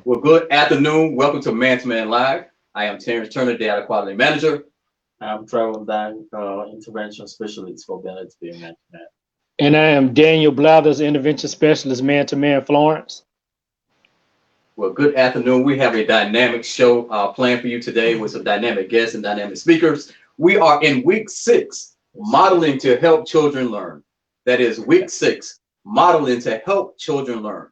Well, good afternoon. Welcome to Man to Man Live. I am Terrence Turner, Data Quality Manager. I'm Travel Dang, intervention specialist for Bennett Beer Management. And I am Daniel Blathers, intervention specialist, man to man, Florence. Well, good afternoon. We have a dynamic show planned for you today with some dynamic guests and dynamic speakers. We are in week 6, modeling to help children learn. That is week 6, modeling to help children learn.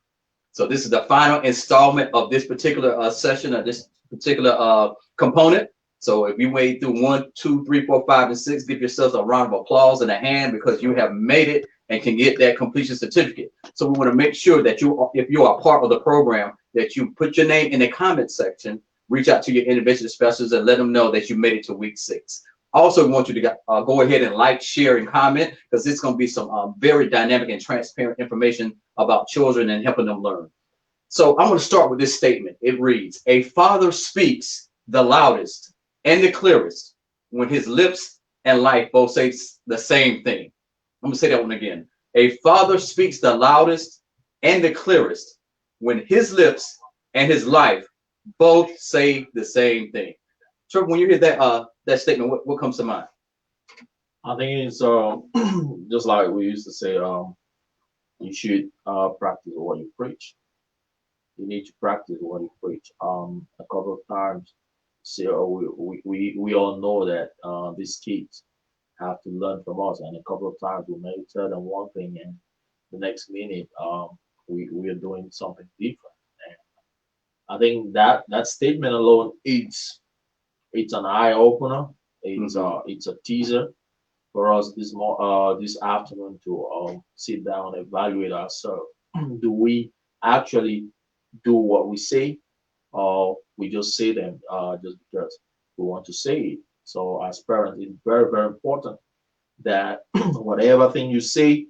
So this is the final installment of this particular session of this particular component. So if you made through 1, 2, 3, 4, 5, and 6, give yourselves a round of applause and a hand because you have made it and can get that completion certificate. So we want to make sure that if you are part of the program, that you put your name in the comment section, reach out to your intervention specialists and let them know that you made it to week 6. Also, we want you to go ahead and like, share, and comment because it's going to be some very dynamic and transparent information about children and helping them learn. So I'm going to start with this statement. It reads, a father speaks the loudest and the clearest when his lips and life both say the same thing. I'm going to say that one again. A father speaks the loudest and the clearest when his lips and his life both say the same thing. Trevor, when you hear that statement, what comes to mind? I think it's just like we used to say, you should practice what you preach. You need to practice what you preach. A couple of times, so we all know that these kids have to learn from us, and a couple of times we may tell them one thing, and the next minute we are doing something different. And I think that statement alone it's an eye opener. It's a teaser for us this afternoon to sit down and evaluate ourselves. Do we actually do what we say, or we just say them just because we want to say it? So as parents, it's very important that whatever thing you say,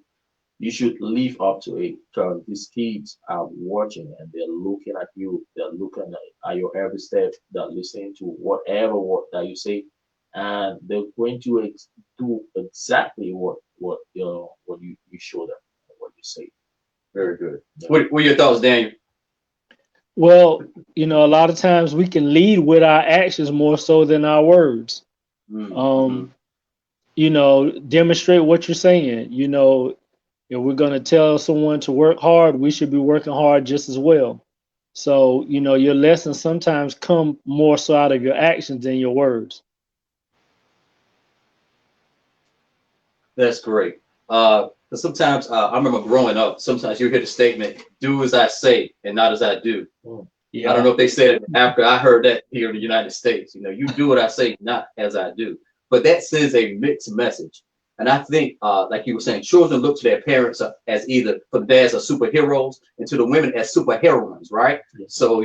you should live up to it because these kids are watching and they're looking at you. They're looking at your every step. They're listening to whatever word that you say, and they're going to do exactly what you show them, what you say. Very good. What are your thoughts, Daniel? Well, a lot of times we can lead with our actions more so than our words. Mm-hmm. Um, Demonstrate what you're saying. If we're going to tell someone to work hard, we should be working hard just as well. So, your lessons sometimes come more so out of your actions than your words. That's great. Because sometimes I remember growing up, sometimes you hear the statement, do as I say and not as I do. Mm. I don't Yeah. know if they said it after I heard that here in the United States. You do what I say, not as I do. But that sends a mixed message. And I think, like you were saying, children look to their parents as either for the dads as superheroes and to the women as superheroines, right? Yes. So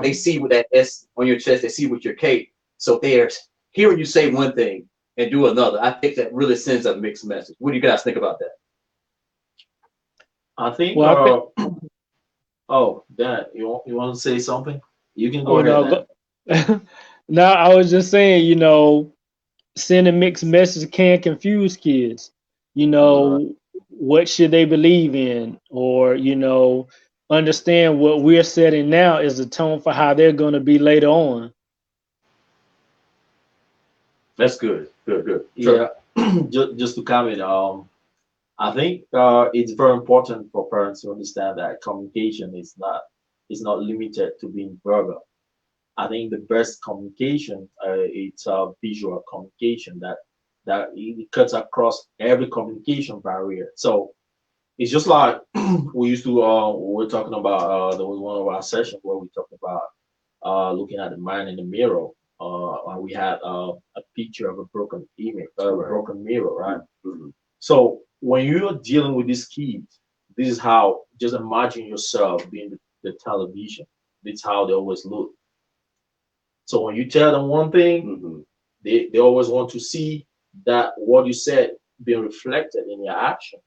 they see with that S on your chest, they see with your cape. So they're hearing you say one thing and do another. I think that really sends a mixed message. What do you guys think about that? I think. Well, I think, Oh, Dan, you want to say something? You can go oh ahead, no, Dan. now I was just saying, sending mixed messages can confuse kids. Uh, What should they believe in? Or, understand what we're setting now is the tone for how they're going to be later on. That's good. Good, good. Sure. yeah. Just to comment. I think it's very important for parents to understand that communication is not limited to being verbal. I think the best communication it's visual communication that it cuts across every communication barrier. So it's just like we used to we were talking about there was one of our sessions where we talked about looking at the man in the mirror. And we had a picture of a broken image, a Right. broken mirror, right? Mhm. So when you're dealing with these kids, this is how just imagine yourself being the television. This is how they always look. So when you tell them one thing, Mhm. they always want to see that what you said being reflected in your action.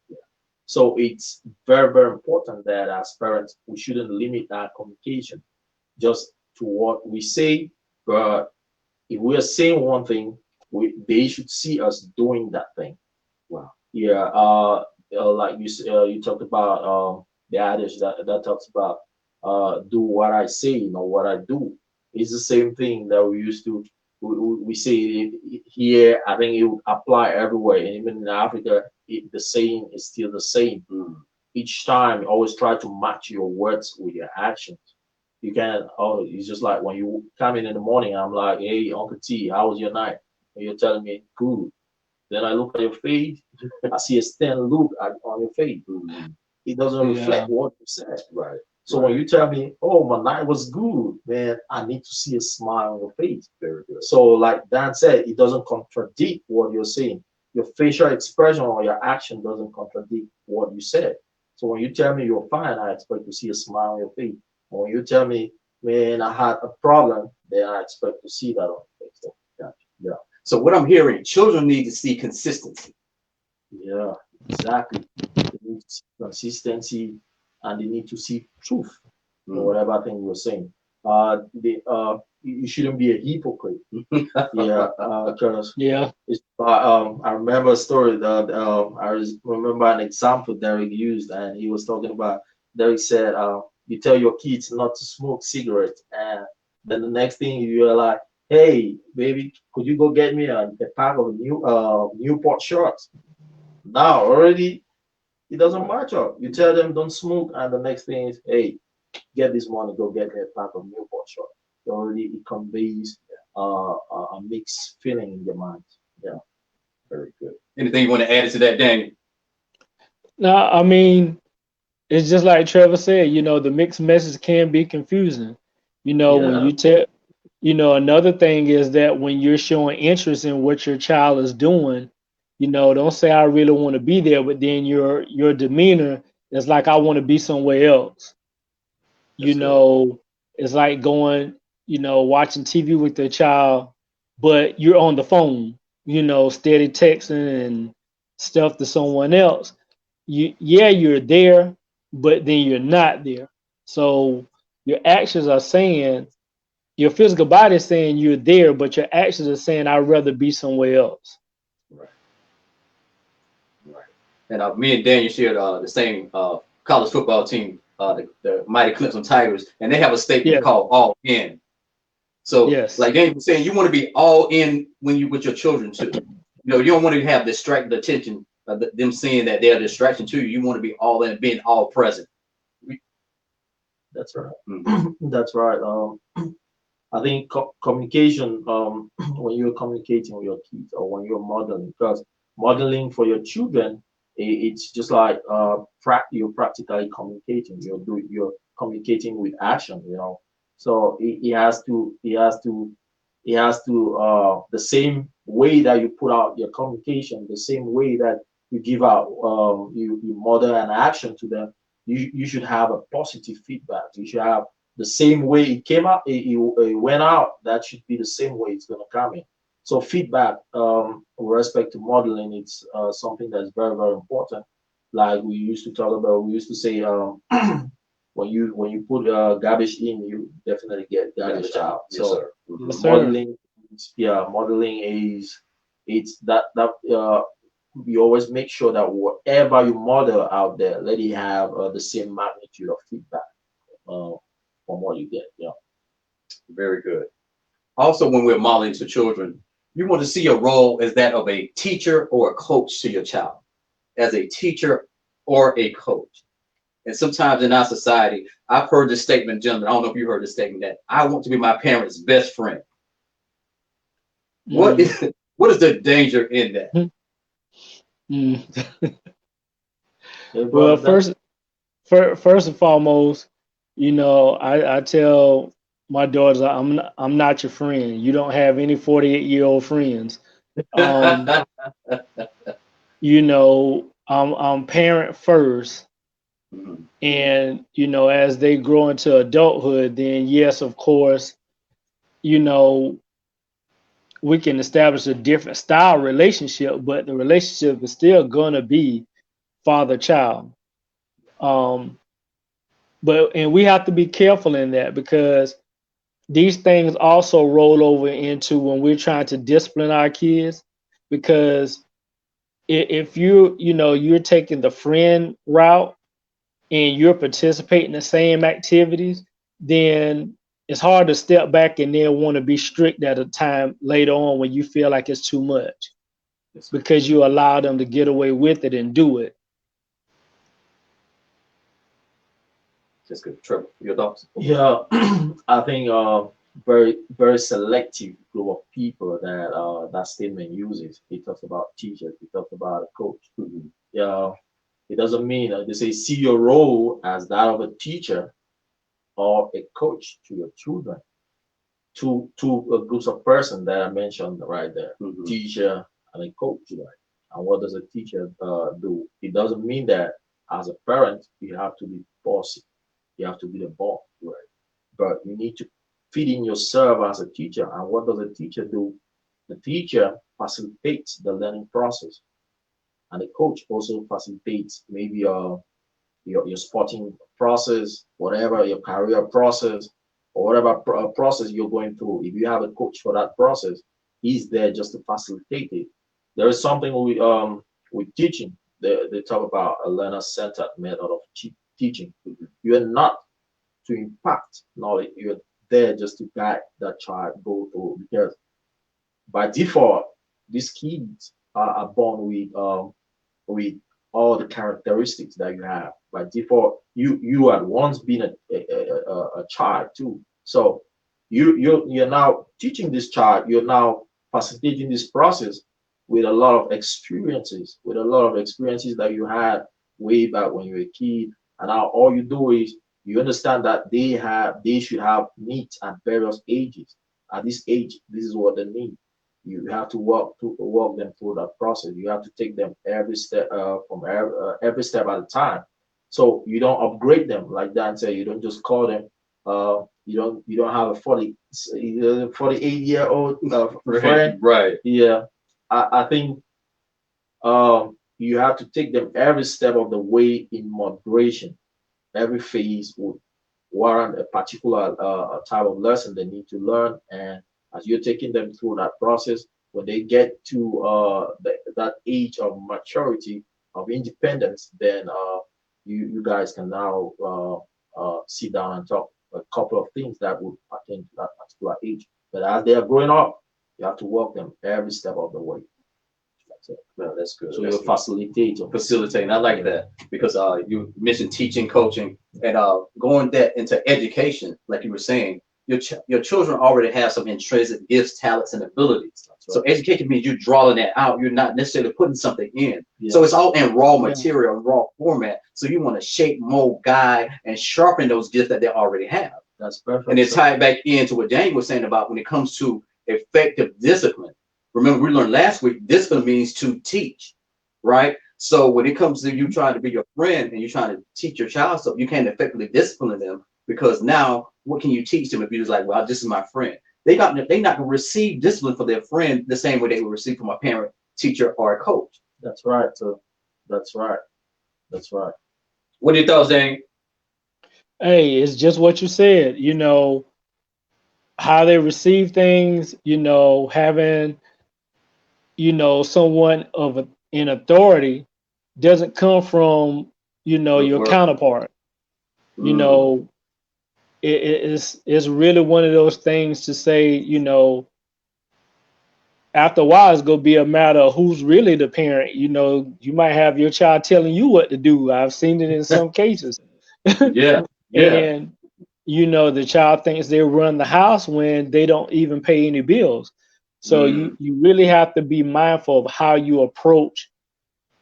So it's very important that as parents we shouldn't limit our communication just to what we say, but if we are saying one thing, they should see us doing that thing. Wow. Yeah, like you talked about the adage that talks about do what I say, what I do. It's the same thing that we used to we say here. I think it would apply everywhere, and even in Africa, the saying is still the same. Each time, always try to match your words with your actions. You can't. Oh, it's just like when you come in the morning. I'm like, hey, Uncle T, how was your night? And you're telling me good. Then I look at your face. I see a stern look on your face. It doesn't Yeah. reflect what you said. Right. So when you tell me, "Oh, my night was good," man, I need to see a smile on your face. Very good. So, like Dan said, it doesn't contradict what you're saying. Your facial expression or your action doesn't contradict what you said. So when you tell me you're fine, I expect to see a smile on your face. When you tell me, "Man, I had a problem," then I expect to see that on your face. So, Gotcha. Yeah. So what I'm hearing, children need to see consistency. yeah, exactly. They need to see consistency and they need to see truth or whatever thing you're saying. You shouldn't be a hypocrite. Yeah, because Yeah. I remember a story that remember an example Derek used, and he was talking about. Derek said, "You tell your kids not to smoke cigarettes, and then the next thing you're like, hey, baby, could you go get me a pack of Newport shorts?" Now already it doesn't match up. You tell them don't smoke, and the next thing is, hey, get this money, go get me a pack of Newport short. Already it conveys a mixed feeling in your mind. Yeah. Very good. Anything you want to add to that, Daniel? No, I mean, it's just like Trevor said, the mixed message can be confusing. When Yeah. you tell, another thing is that when you're showing interest in what your child is doing, don't say I really want to be there, but then your demeanor is like I want to be somewhere else. you That's good. know, it's like going, watching TV with their child, but you're on the phone, steady texting and stuff to someone else. Yeah, you're there, but then you're not there. So your actions are saying, your physical body is saying you're there, but your actions are saying I'd rather be somewhere else. Right. Right. And me and Daniel shared the same college football team, the Mighty Clemson Tigers, and they have a statement Yes, called "all in." So, yes, like Daniel was saying, you want to be all in when you with your children too. You don't want to have distracted attention, them seeing that they're a distraction to you. You want to be all in, being all present. That's right. Mhm. That's right. I think communication, when you're communicating with your kids or when you're modeling, because modeling for your children, it's just like you're practically communicating. You're communicating with action. So it has to the same way that you put out your communication, the same way that you give out you model an action to them. You should have a positive feedback. You should have the same way it came out, it went out. That should be the same way it's gonna come in. So feedback, with respect to modeling, it's something that's very very important. Like we used to talk about, we used to say, when you put garbage in, you definitely get garbage out. Yes, So sir. yes, sir. modeling, yeah, modeling is it's that we always make sure that whatever you model out there, let it have the same magnitude of feedback uh, from what you get. Yeah. Very good. Also, when we're modeling to children, you want to see your role as that of a teacher or a coach to your child, as a teacher or a coach. And sometimes in our society, I've heard this statement, gentlemen. I don't know if you heard this statement that I want to be my parents' best friend. What Mm, is what is the danger in that? mm. Hey, Well, brother Dan. first and foremost, I tell my daughters I'm not your friend. You don't have any 48-year-old friends. Um, I'm parent first, Mhm. and as they grow into adulthood, then yes, of course, you know, we can establish a different style relationship, but the relationship is still gonna be father-child. Um, and we have to be careful in that because these things also roll over into when we're trying to discipline our kids because if you're taking the friend route, and you're participating in the same activities, then it's hard to step back and then want to be strict at a time later on when you feel like it's too much Yes, because you allow them to get away with it and do it. that's good. Trevor, your thoughts? Yeah, I think very selective group of people that that statement uses. It talks about teachers. It talks about a coach. Mhm. Yeah, it doesn't mean they say see your role as that of a teacher or a coach to your children. Two groups of person that I mentioned right there, Mhm. teacher and a coach. Right? And what does a teacher do? It doesn't mean that as a parent you have to be bossy. You have to be the boss. Right? But you need to fit in yourself as a teacher. And what does a teacher do? The teacher facilitates the learning process, and the coach also facilitates maybe your sporting process, whatever your career process, or whatever process you're going through. If you have a coach for that process, he's there just to facilitate it. There is something with teaching. They talk about a learner-centered method of teaching. You are not to impact knowledge. You're there just to guide that child go through because by default, these kids are born with all the characteristics that you have. By default, you had once been a child too. So you're now teaching this child. You're now facilitating this process with a lot of experiences, that you had way back when you were a kid. And now all you do is you understand that they should have needs at various ages. At this age, this is what they need. You have to walk them through that process. You have to take them every step from every step at a time. So you don't upgrade them like Dan said. You don't just call them. You don't have a 48-year-old Right, friend. right. Yeah, I think you have to take them every step of the way in moderation. Every phase would warrant a particular type of lesson they need to learn. And as you're taking them through that process, when they get to that age of maturity, of independence, then you guys can now sit down and talk a couple of things that would pertain to that particular age. But as they are growing up, you have to walk them every step of the way. That's it. No, that's good. So That's you're good. facilitating. Facilitating. I like that because you mentioned teaching, coaching, and going that into education, like you were saying. Your children already have some intrinsic gifts, talents, and abilities. That's So right. education means you're drawing that out. You're not necessarily putting something in. Yeah, So it's all in raw Yeah. material, raw format. So you want to shape, mold, guide, and sharpen those gifts that they already have. that's perfect. And then So, tie it back into what Daniel was saying about when it comes to effective discipline. Remember, we learned last week, discipline means to teach, right? So when it comes to you trying to be your friend and you're trying to teach your child stuff, you can't effectively discipline them because now what can you teach them if you're just like, well, this is my friend? They not gonna receive discipline for their friend the same way they would receive from a parent, teacher, or a coach. that's right. So that's right. That's right. What are your thoughts, Daniel? Hey, it's just what you said. How they receive things. Having someone in authority doesn't come from Good your work. counterpart. You Mm, know, it's really one of those things to say. After a while, it's gonna be a matter of who's really the parent. You might have your child telling you what to do. I've seen it in some cases, yeah, yeah. and the child thinks they run the house when they don't even pay any bills. So you Mm, you really have to be mindful of how you approach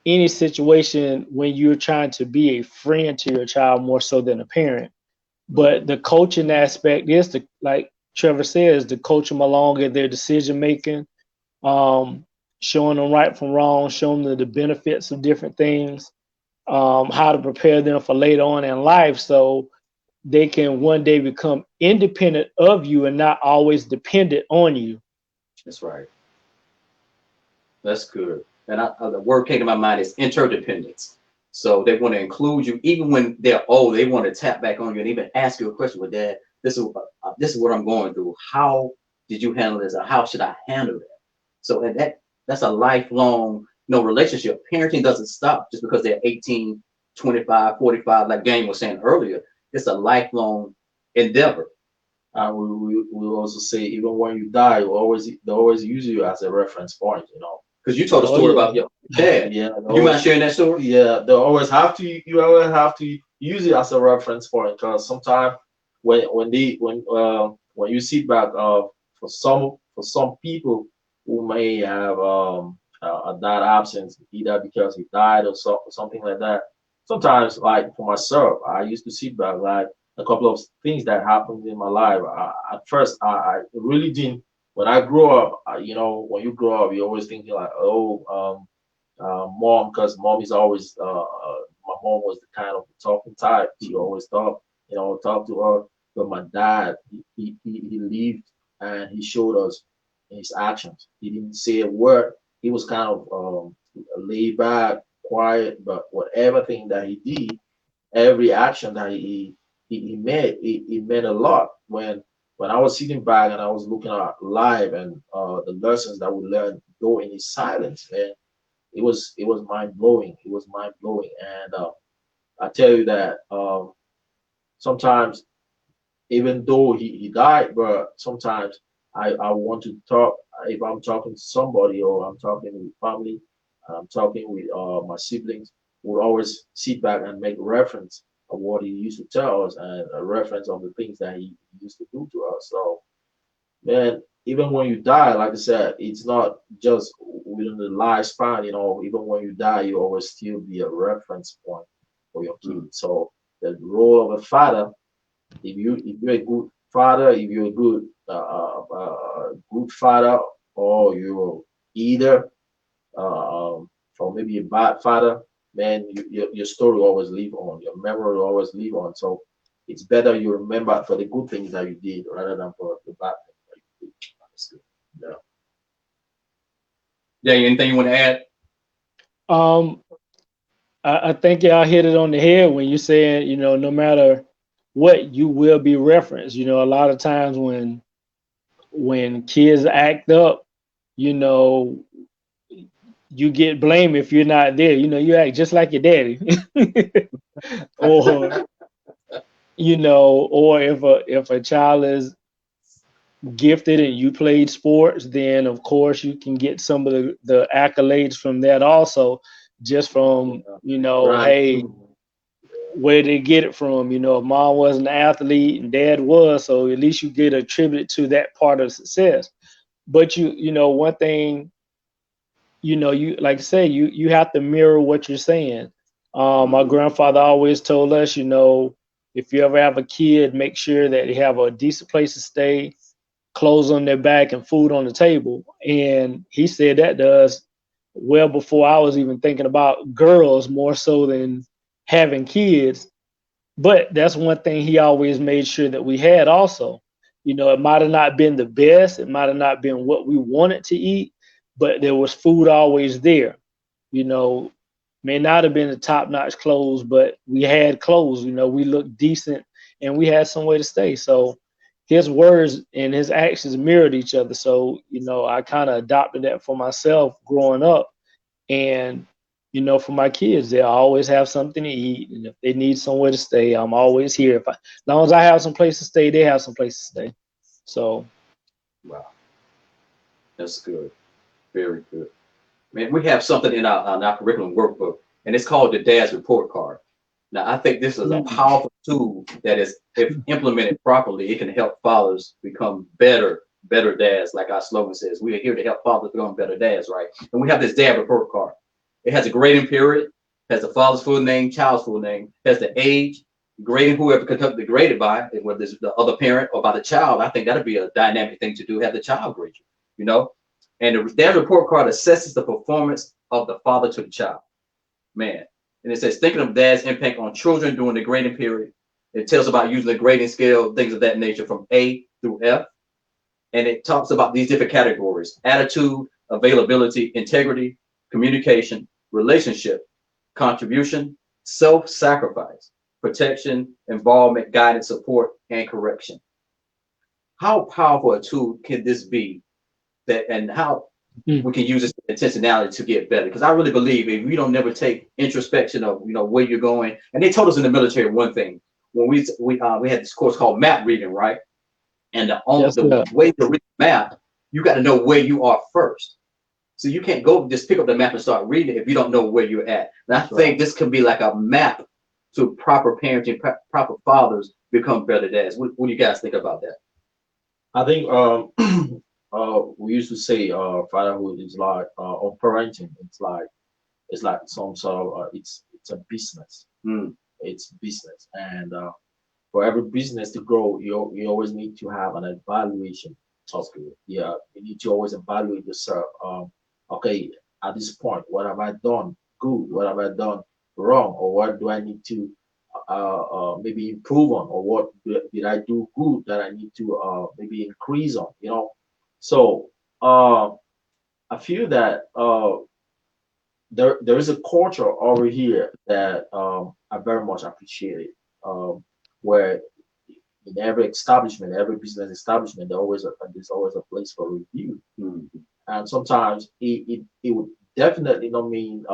any situation when you're trying to be a friend to your child more so than a parent. But mhm. the coaching aspect is like Trevor says, to coach them along in their decision making, um, showing them right from wrong, showing them the benefits of different things, how to prepare them for later on in life so they can one day become independent of you and not always dependent on you. That's right. That's good. And the word came to my mind is interdependence. So they want to include you even when they're old. They want to tap back on you and even ask you a question. Well, Dad, this is what I'm going through. How did you handle this? Or how should I handle that? So and that's a lifelong relationship. Parenting doesn't stop just because they're 18. 25, 45, like Game was saying earlier. It's a lifelong endeavor. And we also say even when you die, they always use you as a reference point, you know. Because you told a Oh story yeah. about your dad. Yeah, You mind sharing that story? yeah, they always have to. You always have to use it as a reference point because sometimes when you sit back, for some people who may have a dad absence, either because he died or something like that. Sometimes, like for myself, I used to sit back like a couple of things that happened in my life. At first, I really didn't. When I grew up, you know, when you grow up, you're always thinking like, oh, mom, because mom is always my mom was the kind of talking type. She always talk, you know, talk to her. But my dad, he lived and he showed us his actions. He didn't say a word. He was kind of laid back, quiet, but whatever thing that he did, every action that he made, it meant a lot. When I was sitting back and I was looking at live and the lessons that we learned, though in his silence, man, it was mind blowing. It was mind blowing, and I tell you that sometimes even though he died, but sometimes I want to talk if I'm talking to somebody or I'm talking with family, I'm talking with my siblings, would always sit back and make reference of what he used to tell us and a reference of the things that he used to do to us. So man, even when you die, like I said, it's not just within the lifespan, you know, even when you die, you always still be a reference point for your Mm. kids. So the role of a father, if you're a good father, if you're a good father, or you're either or maybe a bad father, man, your story will always live on, your memory will always live on. So it's better you remember for the good things that you did rather than for the bad things that you did. Honestly. Yeah. Yeah, anything you want to add? Um, I think y'all hit it on the head when you're saying, you know, no matter what, you will be referenced. You know, a lot of times when kids act up, you know, you get blamed if you're not there. You know, you act just like your daddy, or you know, or if a child is gifted and you played sports, then of course you can get some of the accolades from that also, just from, Yeah. you know, Right. hey, where they get it from. You know, if mom wasn't an athlete and dad was, so at least you get attributed to that part of success. But you know, one thing, you know, you like I say, you have to mirror what you're saying. My Mhm. grandfather always told us, you know, if you ever have a kid, make sure that they have a decent place to stay, clothes on their back, and food on the table. And he said that to us well before I was even thinking about girls, more so than having kids. But that's one thing he always made sure that we had also. You know, it might have not been the best, it might have not been what we wanted to eat, but there was food always there. You know, may not have been the top notch clothes, but we had clothes. You know, we looked decent and we had somewhere to stay. So his words and his actions mirrored each other. So, you know, I kind of adopted that for myself growing up. And, you know, for my kids, they'll always have something to eat. And if they need somewhere to stay, I'm always here. As long as I have some place to stay, they have some place to stay. So, Wow, that's good. Very good. Man, we have something in our curriculum workbook, and it's called the Dad's Report Card. Now, I think this is a mm, powerful tool that is, if implemented properly, it can help fathers become better dads. Like our slogan says, we are here to help fathers become better dads, right? And we have this Dad Report Card. It has a grading period, has the father's full name, child's full name, has the age, grading whoever conducted graded by, whether it's the other parent or by the child. I think that'd be a dynamic thing to do, have the child grade you, you know? And the dad report card assesses the performance of the father to the child. Man. And it says, thinking of dad's impact on children during the grading period. It tells about using the grading scale, things of that nature from A through F. And it talks about these different categories: attitude, availability, integrity, communication, relationship, contribution, self sacrifice, protection, involvement, guidance, support, and correction. How powerful a tool can this be? That and how Mm. we can use this intentionality to get better. Because I really believe if we don't never take introspection of where you're going, and they told us in the military one thing when we had this course called map reading, right? And Yes, the sir. way to read the map, you got to know where you are first. So you can't go just pick up the map and start reading it if you don't know where you're at. And I That's right. think this could be like a map to proper parenting, proper fathers become better dads. What do you guys think about that? I think we used to say fatherhood is like or parenting. It's like some sort of it's a business. Mm, It's business, and for every business to grow, you always need to have an evaluation of it. Yeah, you need to always evaluate yourself. Okay, at this point, what have I done good? What have I done wrong? Or what do I need to maybe improve on? Or what did I do good that I need to maybe increase on? So uh, I feel that there is a culture over here that I very much appreciate it. Where in every establishment, every business establishment, there's always a place for review. mm, And sometimes it would definitely not mean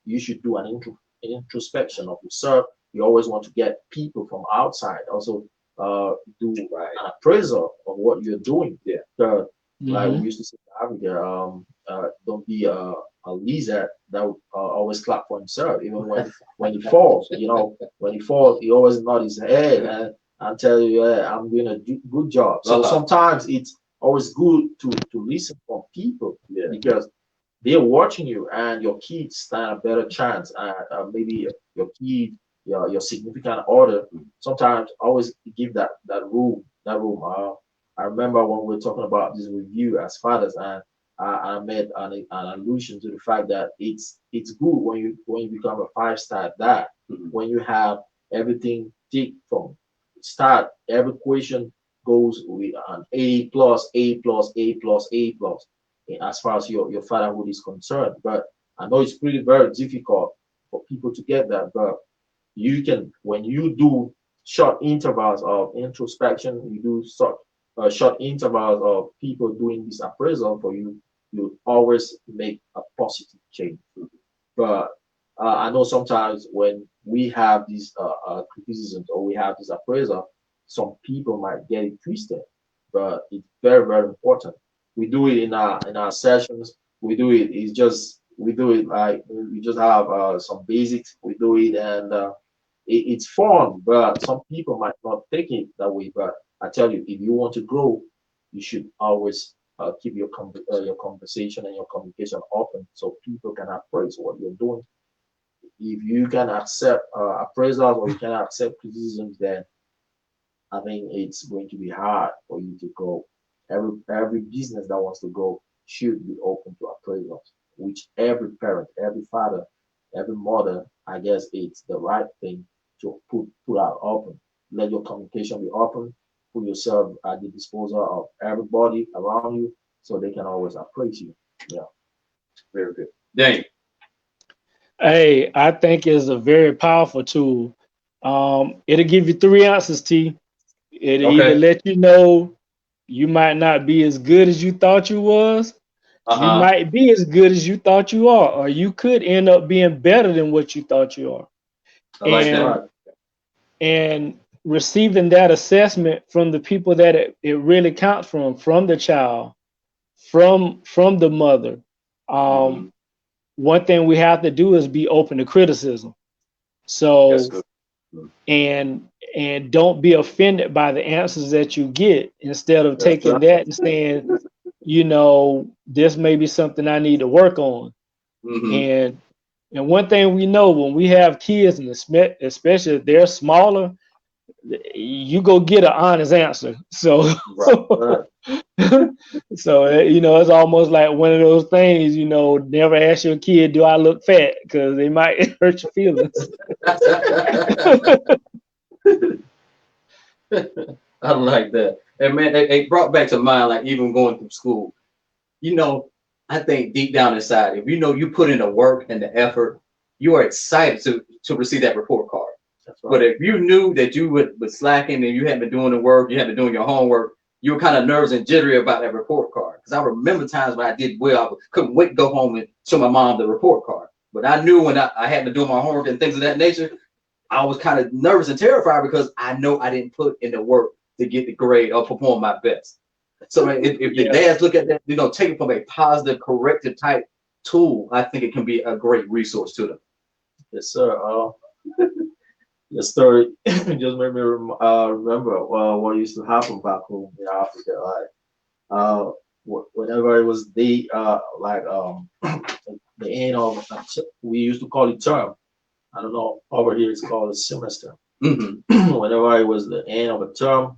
you should do an introspection of yourself. You always want to get people from outside also do right. an appraisal of what you're doing. Yeah. Like we Hmm. used to say in Africa, don't be a lizard that would always clap for himself, even when he falls. When he falls, he always nod his head and tell you, yeah, I'm doing a good job. So Uh-huh. sometimes it's always good to listen from people Yeah. because they're watching you and your kids stand a better chance. Maybe your kid, your significant other, sometimes always give that room. I remember when we were talking about this review as fathers, and I made an allusion to the fact that it's good when you become a five-star dad, Mhm. when you have everything ticked from start. Every question goes with an A plus, A plus, A plus, A plus, as far as your fatherhood is concerned. But I know it's pretty very difficult for people to get that. But you can, when you do short intervals of introspection, you do short intervals of people doing this appraisal for you, you always make a positive change. But I know sometimes when we have these criticisms or we have this appraisal, some people might get it twisted. But it's very, very important. We do it in our sessions. We do it. It's just we do it like we just have some basics. We do it, and it's fun. But some people might not take it that way. But I tell you, if you want to grow, you should always keep your conversation and your communication open so people can appraise what you're doing. If you can accept appraisals or you can accept criticisms, then I think it's going to be hard for you to go. Every business that wants to go should be open to appraisals, which every parent, every father, every mother, I guess it's the right thing to put out open. Let your communication be open. Put yourself at the disposal of everybody around you so they can always appraise you. Yeah. Very good. Dang. Hey, I think it's a very powerful tool. It'll give you three answers, T. It'll either Okay. let you know you might not be as good as you thought you was, you Uh-huh. might be as good as you thought you are, or you could end up being better than what you thought you are. I like That's that. And right. and receiving that assessment from the people that it really counts from the child, from the mother. Hmm. One thing we have to do is be open to criticism. That's So good. Mm. and don't be offended by the answers that you get instead of That's taking right. that and saying, this may be something I need to work on. Hmm. And one thing we know when we have kids, and especially if they're smaller, you go get an honest answer. So Right. Right. so it's almost like one of those things. Never ask your kid, "Do I look fat?" Because they might hurt your feelings. I like that. And man, it brought back to mind, like even going through school. You know, I think deep down inside, if you put in the work and the effort, you are excited to receive that report card. That's But right. if you knew that you was slacking and you hadn't been doing the work, you hadn't been doing your homework, you were kind of nervous and jittery about that report card. Because I remember times when I did well, I couldn't wait to go home and show my mom the report card. But I knew when I had to do my homework and things of that nature, I was kind of nervous and terrified because I know I didn't put in the work to get the grade or perform my best. So if the dads look at that, take it from a positive, corrective type tool, I think it can be a great resource to them. Yes, sir. The story just made me remember what used to happen back home in Africa. Like, whenever it was the end of we used to call it term. I don't know. Over here, it's called a semester. Whenever it was the end of a term,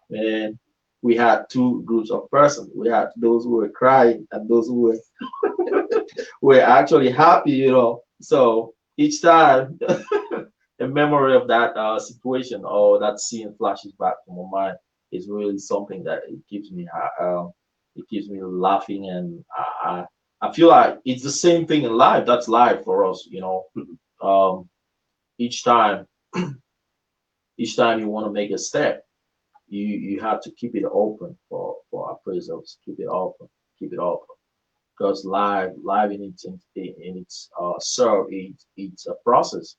and we had two groups of persons. We had those who were crying and those who were were actually happy. So each time the memory of that situation or that scene flashes back to my mind is really something that it keeps me laughing, and I feel like it's the same thing in life. That's life for us. Each time each time you want to make a step, you have to keep it open for appraisals. Keep it open, because live in its serve, it's a process.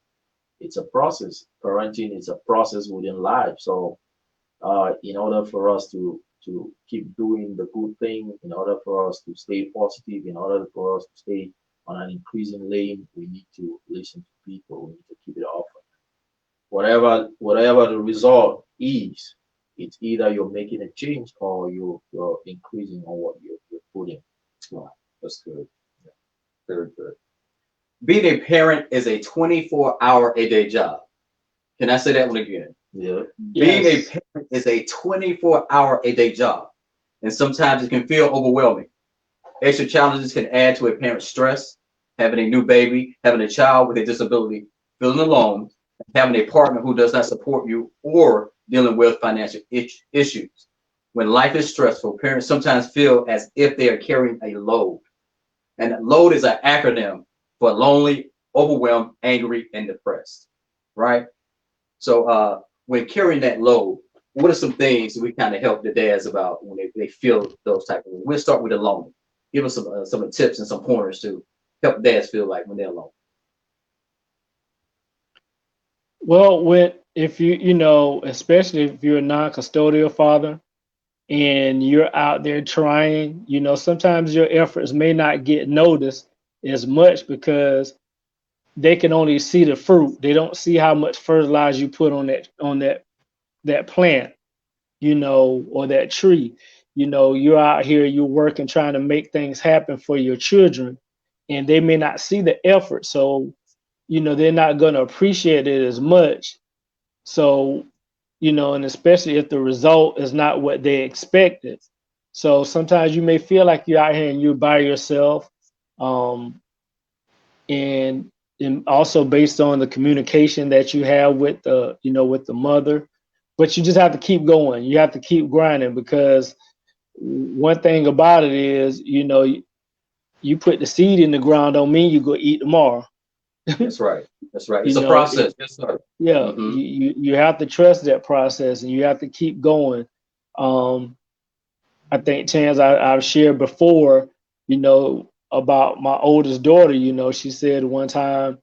It's a process. Parenting is a process within life. So in order for us to keep doing the good thing, in order for us to stay positive, in order for us to stay on an increasing lane, we need to listen to people. We need to keep it open. Whatever the result is, it's either you're making a change or you're increasing on what you're putting. Wow, that's good. Yeah, very good. Being a parent is a 24-hour-a-day job. Can I say that one again? Yeah. Being a parent is a 24-hour-a-day job, and sometimes it can feel overwhelming. Extra challenges can add to a parent's stress, having a new baby, having a child with a disability, feeling alone, having a partner who does not support you, or dealing with financial issues. When life is stressful, parents sometimes feel as if they are carrying a load. And load is an acronym for lonely, overwhelmed, angry, and depressed, right? So when carrying that load, what are some things that we kind of help the dads about when they feel those type of? We'll start with the lonely. Give us some tips and some pointers to help dads feel like when they're alone. Well, if especially if you're a non-custodial father and you're out there trying, sometimes your efforts may not get noticed as much because they can only see the fruit. They don't see how much fertilizer you put on that plant, or that tree. You're out here, you're working, trying to make things happen for your children, and they may not see the effort. So, they're not going to appreciate it as much. So, and especially if the result is not what they expected. So sometimes you may feel like you're out here and you're by yourself. Um, and also based on the communication that you have with the mother, but you just have to keep going. You have to keep grinding, because one thing about it is, you put the seed in the ground don't mean you go eat tomorrow. That's right. That's right. You It's a know, process. Yes, sir. yeah, Hmm. you have to trust that process, and you have to keep going. um I think, Chance, I've shared before, about my oldest daughter. She said one time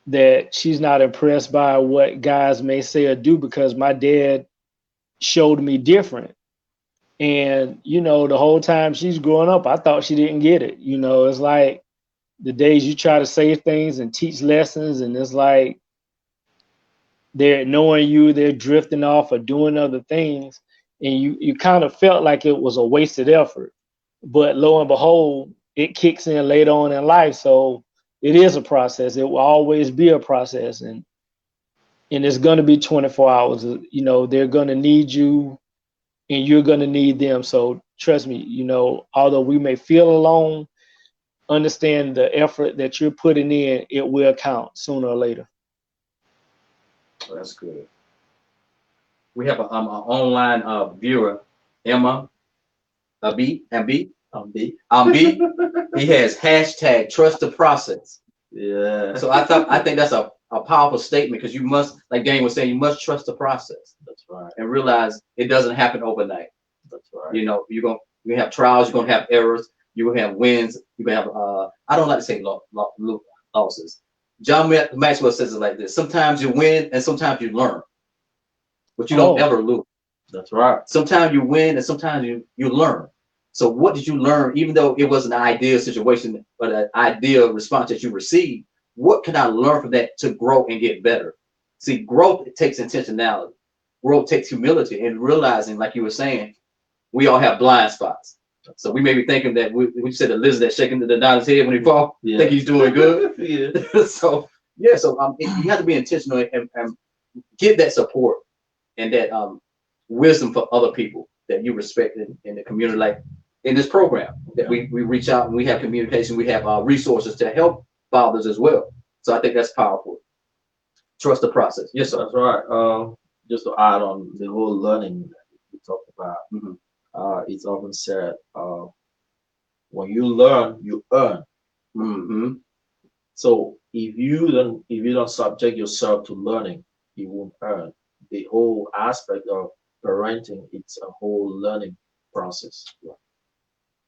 that she's not impressed by what guys may say or do because my dad showed me different. And, the whole time she's growing up, I thought she didn't get it. It's like the days you try to say things and teach lessons, and it's like they're ignoring you, they're drifting off or doing other things. And you kind of felt like it was a wasted effort. But lo and behold, it kicks in later on in life. So it is a process. It will always be a process. And it's going to be 24 hours. They're going to need you and you're going to need them. So trust me, although we may feel alone, understand the effort that you're putting in, it will count sooner or later. Well, that's good. We have an online viewer, Emma Abi. B. He has hashtag trust the process. Yeah. So I think that's a powerful statement, because you must, like Dane was saying, you must trust the process That's right. and realize it doesn't happen overnight. right. You know, you have trials, you're gonna have errors, you're gonna have wins, you're gonna have I don't like to say losses. John Maxwell says it like this: sometimes you win and sometimes you learn, but you don't Oh, ever lose. That's right. Sometimes you win and sometimes you learn. So what did you learn, even though it was an ideal situation, but an ideal response that you received? What can I learn from that to grow and get better? See, growth, it takes intentionality. Growth takes humility and realizing, like you were saying, we all have blind spots. So we may be thinking that we said the lizard that's shaking the Donald's head when he fall, Yeah. think he's doing good. Yeah. So yeah, so you have to be intentional and get that support and that wisdom for other people that you respect in the community, like in this program that we reach out and we have communication, we have resources to help fathers as well. So I think that's powerful. Trust the process. Yes, sir. That's right. Just to add on the whole learning that we talked about, Mhm. it's often said, when you learn, you earn. Mhm. So if you don't subject yourself to learning, you won't earn. The whole aspect of parenting, it's a whole learning process.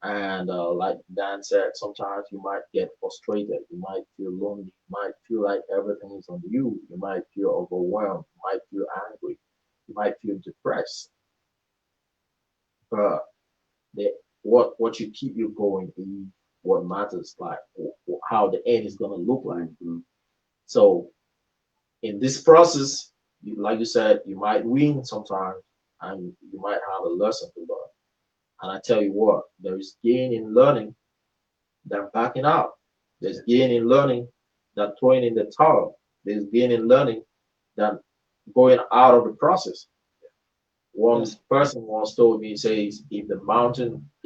And like Dan said, sometimes you might get frustrated, you might feel lonely, you might feel like everything is on you, you might feel overwhelmed, you might feel angry, you might feel depressed. But the what you keep you going is what matters, like how the end is gonna look like. Mhm. So in this process, like you said, you might win sometimes, and you might have a lesson to learn. And I tell you what, there is gain in learning than backing out. There's gain in learning than throwing in the towel. There's gain in learning than going out of the process. One yes. person once told me, says, if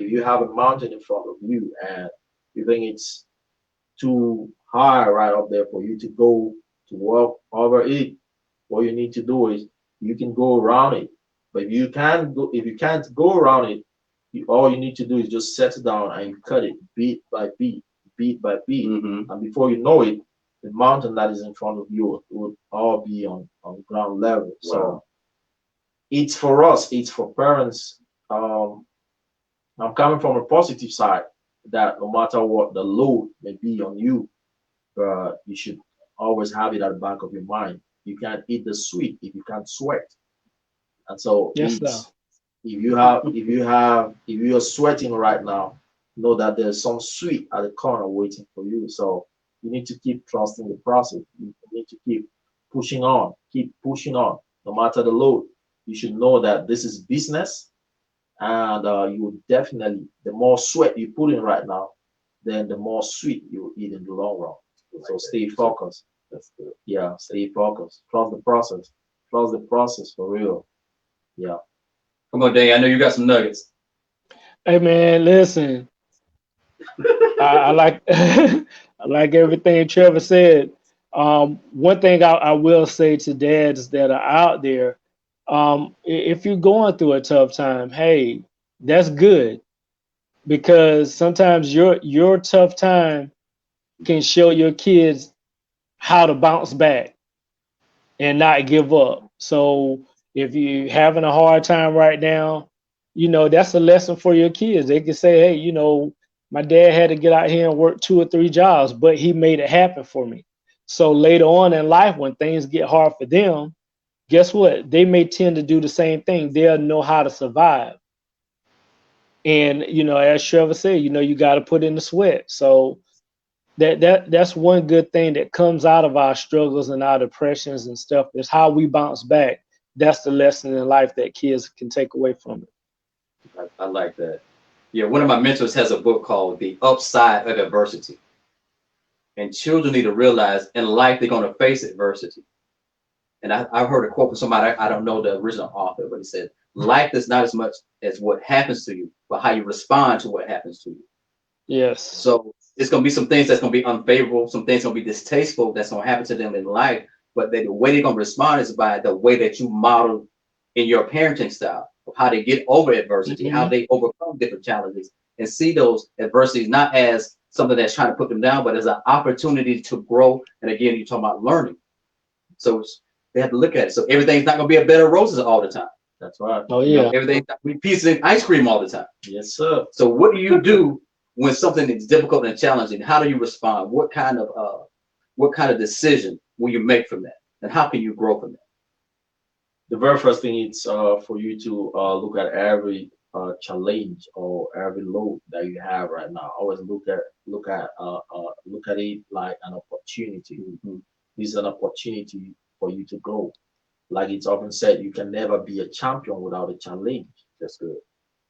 you have a mountain in front of you and you think it's too high right up there for you to go to walk over it, what you need to do is you can go around it. But if you can't go around it, all you need to do is just set it down and you cut it bit by bit, bit by bit. Mhm. And before you know it, the mountain that is in front of you will all be on ground level. So Wow. it's for us, it's for parents. Um, I'm coming from a positive side that no matter what the load may be on you, you should always have it at the back of your mind. You can't eat the sweet if you can't sweat. And so Yes, sir. it's if you are sweating right now, know that there's some sweet at the corner waiting for you. So you need to keep trusting the process. You need to keep pushing on, no matter the load. You should know that this is business, and you will definitely, the more sweat you put in right now, then the more sweet you will eat in the long run. So stay focused. That's good. Yeah, stay focused. Trust the process. Trust the process for real. Yeah. Come on, Dave. I know you got some nuggets. Hey man, listen, I like I like everything Trevor said. One thing I will say to dads that are out there, if you're going through a tough time, hey, that's good because sometimes your tough time can show your kids how to bounce back and not give up. So if you're having a hard time right now, that's a lesson for your kids. They can say, hey, my dad had to get out here and work 2 or 3 jobs, but he made it happen for me. So later on in life, when things get hard for them, guess what? They may tend to do the same thing. They'll know how to survive. And as Trevor said, you got to put in the sweat. So that's one good thing that comes out of our struggles and our depressions and stuff is how we bounce back. That's the lesson in life that kids can take away from it. I like that. Yeah, one of my mentors has a book called The Upside of Adversity. And children need to realize in life they're going to face adversity. And I've heard a quote from somebody, I don't know the original author, but he said, life is not as much as what happens to you, but how you respond to what happens to you. Yes. So it's going to be some things that's going to be unfavorable, some things going to be distasteful that's going to happen to them in life. But the way they're going to respond is by the way that you model in your parenting style of how they get over adversity, how Hmm. they overcome different challenges, and see those adversities not as something that's trying to put them down, but as an opportunity to grow. And again, you're talking about learning. So they have to look at it. So everything's not going to be a bed of roses all the time. That's right. Oh You know, yeah. everything we pieces in ice cream all the time. Yes, sir. So what do you do when something is difficult and challenging? How do you respond? What kind of decision will you make from that? And how can you grow from that? The very first thing is for you to look at every challenge or every load that you have right now. Always look at it like an opportunity. Mhm. This is an opportunity for you to grow. Like it's often said, you can never be a champion without a challenge. That's good.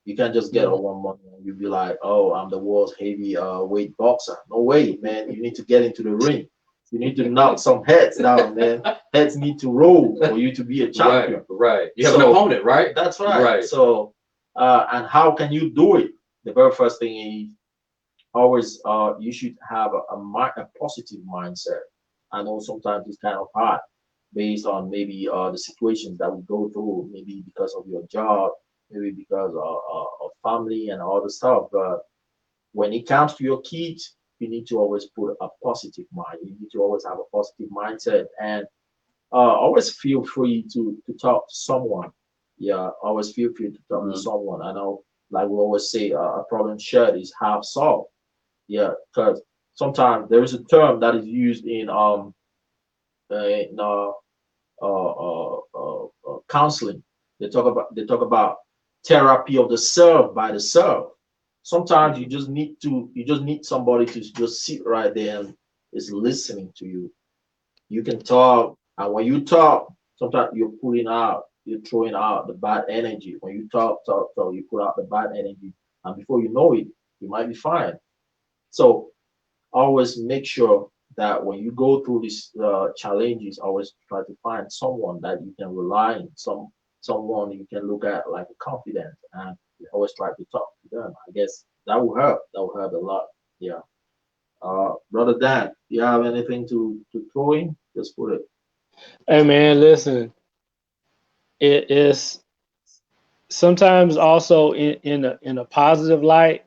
You can't just get Mhm. on one month and you be like, oh, I'm the world's heavy weight boxer. No way, man. You need to get into the ring. You need to knock some heads down, man. Heads need to roll for you to be a Right, champion. right. You have an So opponent, right? that's right. Right. So and how can you do it? The very first thing is always you should have a positive mindset. I know sometimes it's kind of hard based on maybe the situations that we go through, maybe because of your job, maybe because of family and all the stuff. But when it comes to your kids, you need to always put a positive mind. You need to always have a positive mindset and always feel free to talk to someone. Yeah, always feel free to talk to Mm. someone. I know, like we always say, a problem shared is half solved. Yeah, because sometimes there is a term that is used in counseling. They talk about therapy of the self by the self. Sometimes Mhm. you just need somebody to just sit right there and is listening to you. You can talk, and when you talk, sometimes you're throwing out the bad energy. When you talk, you put out the bad energy, and before you know it, you might be fine. So always make sure that when you go through these challenges, always try to find someone that you can rely on, someone you can look at like a confidant, and always try to talk to them. I guess that will help. That will help a lot. Yeah. Brother Dan, do you have anything to throw in? Just put it. Hey man, listen. It is sometimes also in a positive light.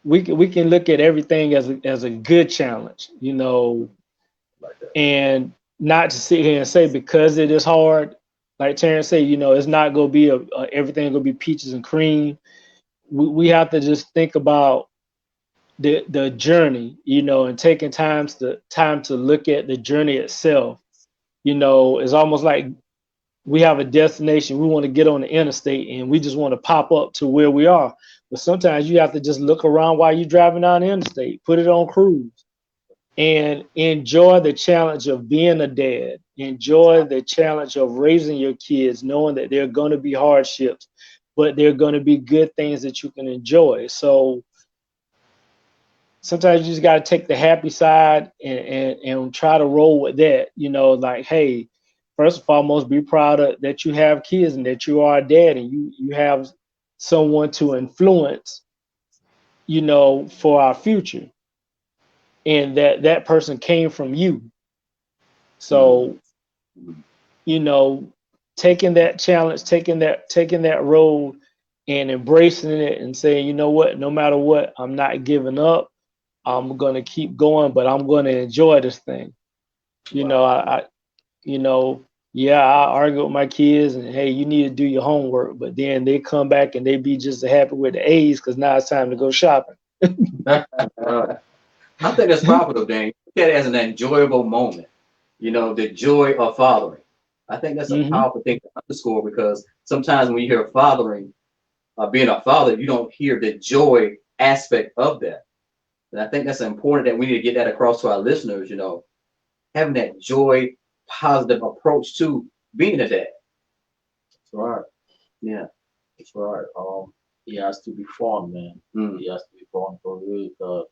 We can look at everything as a good challenge, Like that. and not to sit here and say because it is hard. Like Terrence said, it's not gonna be everything gonna be peaches and cream. We have to just think about the journey, and taking time to look at the journey itself. It's almost like we have a destination. We want to get on the interstate and we just want to pop up to where we are. But sometimes you have to just look around while you're driving down the interstate, put it on cruise, and enjoy the challenge of being a dad. Enjoy the challenge of raising your kids, knowing that there are going to be hardships, but there are going to be good things that you can enjoy. So sometimes you just got to take the happy side and try to roll with that. Like, hey, first and foremost, be proud of that you have kids and that you are a dad and you have someone to influence, for our future, and that person came from you. Mhm. So, you know, taking that challenge, taking that road and embracing it and saying, you know what, no matter what, I'm not giving up. I'm gonna keep going, but I'm gonna enjoy this thing. You know, Wow. I you know, yeah, I argue with my kids and hey, you need to do your homework, but then they come back and they be just as happy with the A's because now it's time to go shopping. Right. I think that's powerful, though, Dan. Look at it as an enjoyable moment. You know, the joy of fathering. I think that's a Hmm. powerful thing to underscore because sometimes when you hear fathering, being a father, you don't hear the joy aspect of that. And I think that's important that we need to get that across to our listeners, having that joy, positive approach to being a dad. That's right. Yeah. That's right. It has to be fun, man. Mm. It has to be fun for real.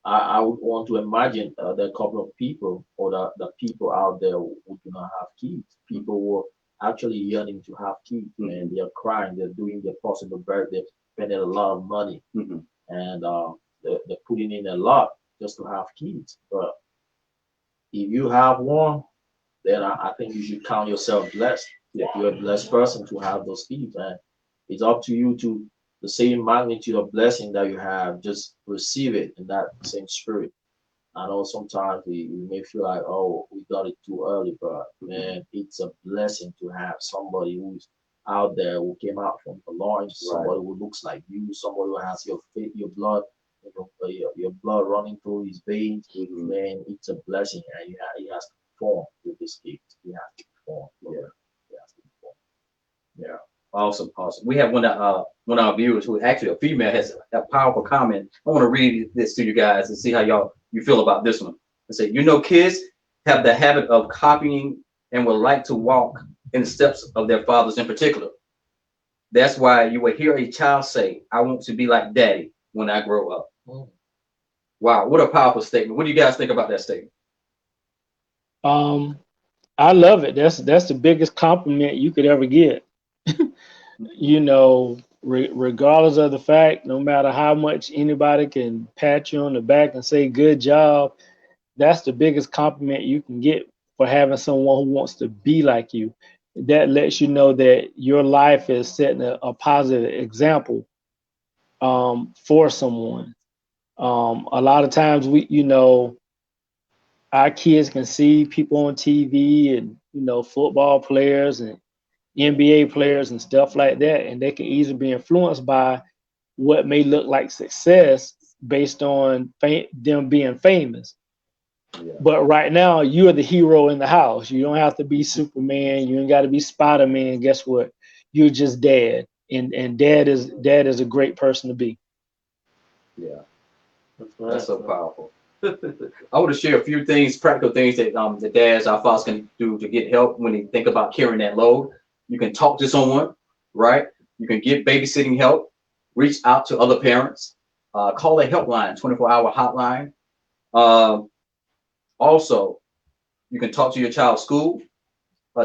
I would want to imagine the couple of people or the people out there who do not have kids. People who are actually yearning to have kids, man. Mm-hmm. They are crying. They're doing their possible best. They're spending a lot of money Mm-hmm. and they're putting in a lot just to have kids. But if you have one, then I think you should count yourself blessed. Yeah. You're a blessed person to have those kids, and it's up to you to the same magnitude of blessing that you have, just receive it in that same spirit. I know sometimes we may feel like, oh, we got it too early, but Mm-hmm. man, it's a blessing to have somebody who's out there who came out from the launch, Right. somebody who looks like you, somebody who has your blood, your blood running through his veins, Mhm. man, it's a blessing, and he has to perform with this gift. He has to perform. Yeah. He has to perform. Yeah. Awesome. Awesome. We have one of our viewers who actually a female has a powerful comment. I want to read this to you guys and see how you feel about this one. It say, kids have the habit of copying and would like to walk in the steps of their fathers in particular. That's why you will hear a child say, I want to be like daddy when I grow up. Mm. Wow, what a powerful statement. What do you guys think about that statement? Um, I love it. That's the biggest compliment you could ever get. You know, regardless of the fact, no matter how much anybody can pat you on the back and say good job, that's the biggest compliment you can get for having someone who wants to be like you. That lets you know that your life is setting a positive example for someone. A lot of times our kids can see people on TV and football players and NBA players and stuff like that, and they can easily be influenced by what may look like success based on them being famous. Yeah. But right now, you're the hero in the house. You don't have to be Superman. You ain't got to be Spider Man. Guess what? You're just dad, and dad is a great person to be. Yeah. That's That's right. so powerful. I want to share a few things, practical things that the dads, our fathers can do to get help when they think about carrying that load. You can talk to someone, right? You can get babysitting help, reach out to other parents, call a helpline, 24-hour hotline. Um, Also, you can talk to your child's school,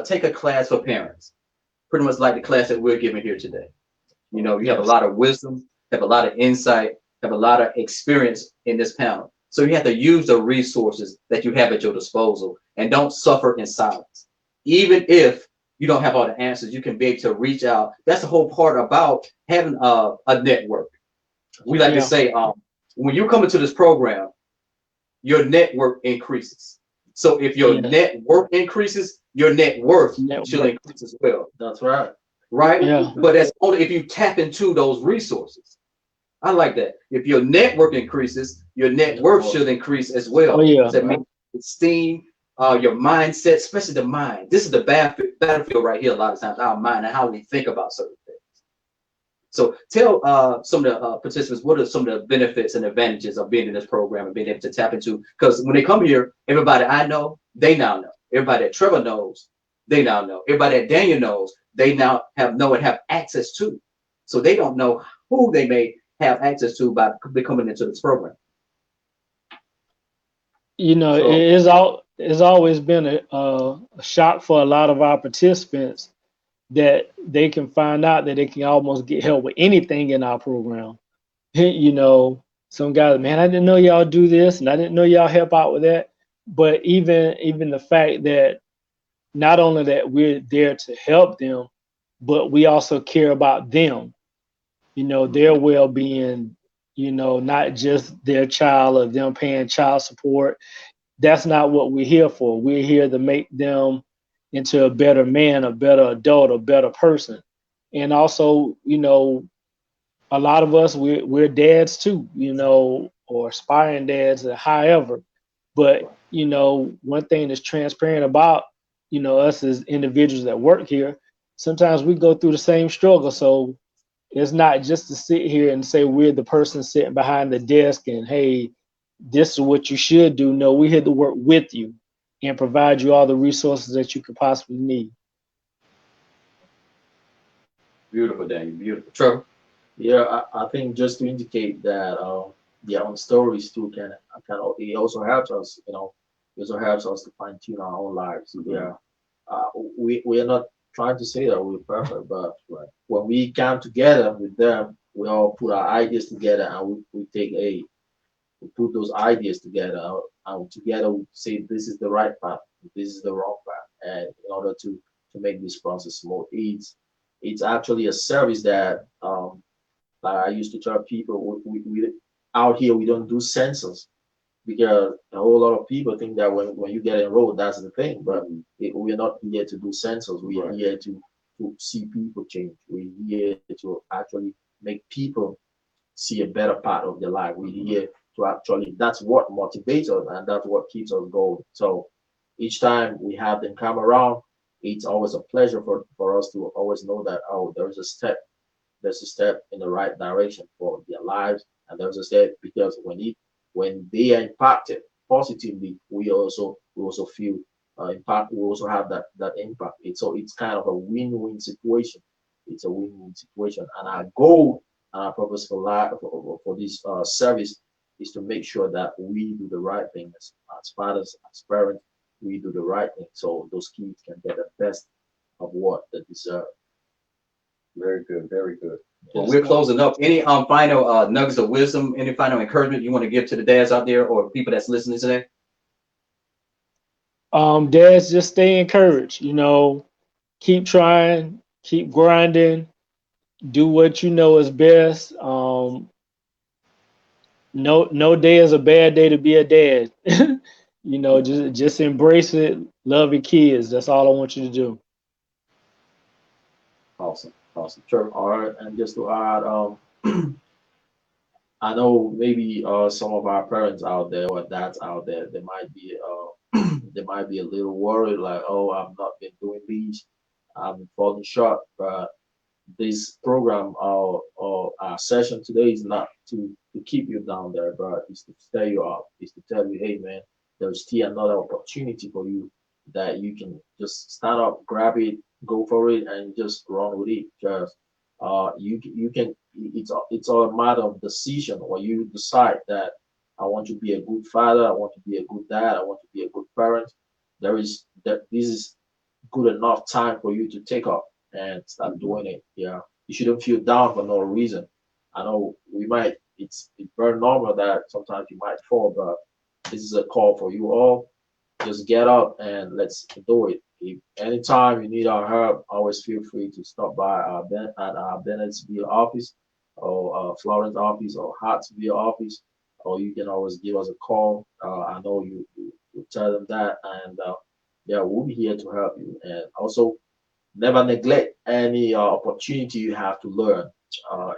take a class for parents, pretty much like the class that we're giving here today. You have a Yes. lot of wisdom, have a lot of insight, have a lot of experience in this panel. So you have to use the resources that you have at your disposal and don't suffer in silence. Even if you don't have all the answers, you can be able to reach out. That's the whole part about having a network. We like to Yeah. say, when you come into this program, your network increases. So if your Yes. net worth increases, your net worth should Network. increase as well, That's right. right? Yeah. But that's only if you tap into those resources. I like that. If your network increases, your net That's worth what. should increase as Oh well. yeah. So that means esteem, your mindset, especially the mind. This is the battlefield right here. A lot of times, our mind and how we think about certain things. So tell some of the participants what are some of the benefits and advantages of being in this program and being able to tap into. Because when they come here, everybody I know, they now know. Everybody that Trevor knows, they now know. Everybody that Daniel knows, they now have access to. So they don't know who they may have access to by coming into this program. So It's always been a shock for a lot of our participants that they can find out that they can almost get help with anything in our program. Some guys, man, I didn't know y'all do this, and I didn't know y'all help out with that. But even the fact that not only that we're there to help them, but we also care about them. Their mhm, well-being. Not just their child or them paying child support. That's not what we're here for. We're here to make them into a better man, a better adult, a better person. And also, a lot of us we're dads too, or aspiring dads, or however. But one thing that's transparent about us as individuals that work here, sometimes we go through the same struggle. So it's not just to sit here and say we're the person sitting behind the desk and hey, this is what you should do. No, we're here to work with you and provide you all the resources that you could possibly need. beautiful, Daniel. Beautiful. Trevor. Yeah, I think just to indicate that their own stories too it also helps us, it also helps us to fine tune our own lives. Mhm, Yeah, we are not trying to say that we're perfect, but right. when we come together with them, we all put our ideas together and we take we put those ideas together and together we say this is the right path, this is the wrong path, and in order to make this process smooth, it's actually a service that like I used to tell people, we out here we don't do census because a whole lot of people think that when you get enrolled, that's the thing. But Mhm, we're not here to do census. We are right. here to to see people change. We're here to actually make people see a better part of their life. We're here to actually, that's what motivates us and that's what keeps us going. So each time we have them come around, it's always a pleasure for us to always know that, oh, there's a step in the right direction for their lives, and there's a step because when they are impacted positively, we also feel impact. We also have that impact. It's kind of a win-win situation. It's a win-win situation, and our goal and our purpose for life for this service is to make sure that we do the right thing as fathers, as parents. We do the right thing so those kids can get the best of what they deserve. Very good, very good. Well, Yes, we're sir. closing up. Any final nuggets of wisdom, any final encouragement you want to give to the dads out there or people that's listening today? Dads, just stay encouraged. Keep trying, keep grinding, do what you know is best. No day is a bad day to be a dad. Just embrace it, love your kids. That's all I want you to do. Awesome, awesome. Sure. All right, and just to add, I know maybe some of our parents out there or dads out there, they might be they might be a little worried, like, oh, I've not been doing these, I've been falling short. But this program or our session today is not to keep you down there, but it's to stir you up. It's to tell you, hey man, there's still another opportunity for you that you can just stand up, grab it, go for it, and just run with it. Just you can. It's all a matter of decision. Or you decide that I want to be a good father, I want to be a good dad, I want to be a good parent. This is good enough time for you to take up and start doing it. Yeah, you shouldn't feel down for no reason. I know we might. It's very normal that sometimes you might fall, but this is a call for you all. Just get up and let's do it. If anytime you need our help, always feel free to stop by at our Bennettsville office or Florence office or Hartsville office, or you can always give us a call. I know you tell them that, and yeah, we'll be here to help you. And also, never neglect any opportunity you have to learn.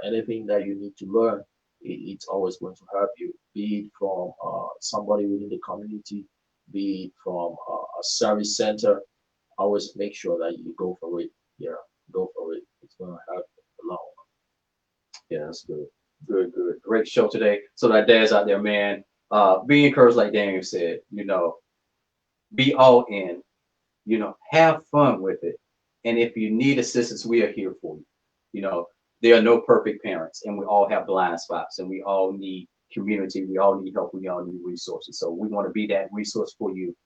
Anything that you need to learn, it's always going to help you, be it from somebody within the community, be it from a service center. Always make sure that you go for it. Yeah, go for it. It's going to help you a lot. Yeah, that's good. Good, good. Great show today. So that dads out there, man, be encouraged, like Daniel said, be all in, have fun with it. And if you need assistance, we are here for you. You know, there are no perfect parents, and we all have blind spots, and we all need community. We all need help. We all need resources. So we want to be that resource for you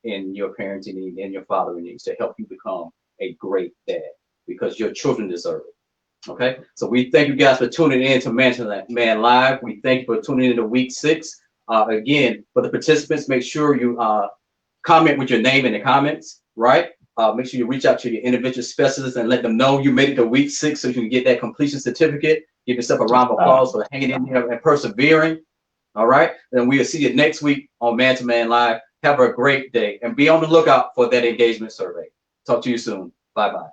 in your parenting need and your fathering needs to help you become a great dad because your children deserve it. Okay, so we thank you guys for tuning in to Man Live. We thank you for tuning in to week 6. Again, for the participants, make sure you comment with your name in the comments, right? Make sure you reach out to your individual specialists and let them know you made it to week 6 so you can get that completion certificate. Give yourself a round of applause for hanging in there and persevering. All right, then we'll see you next week on Man to Man Live. Have a great day and be on the lookout for that engagement survey. Talk to you soon. Bye bye.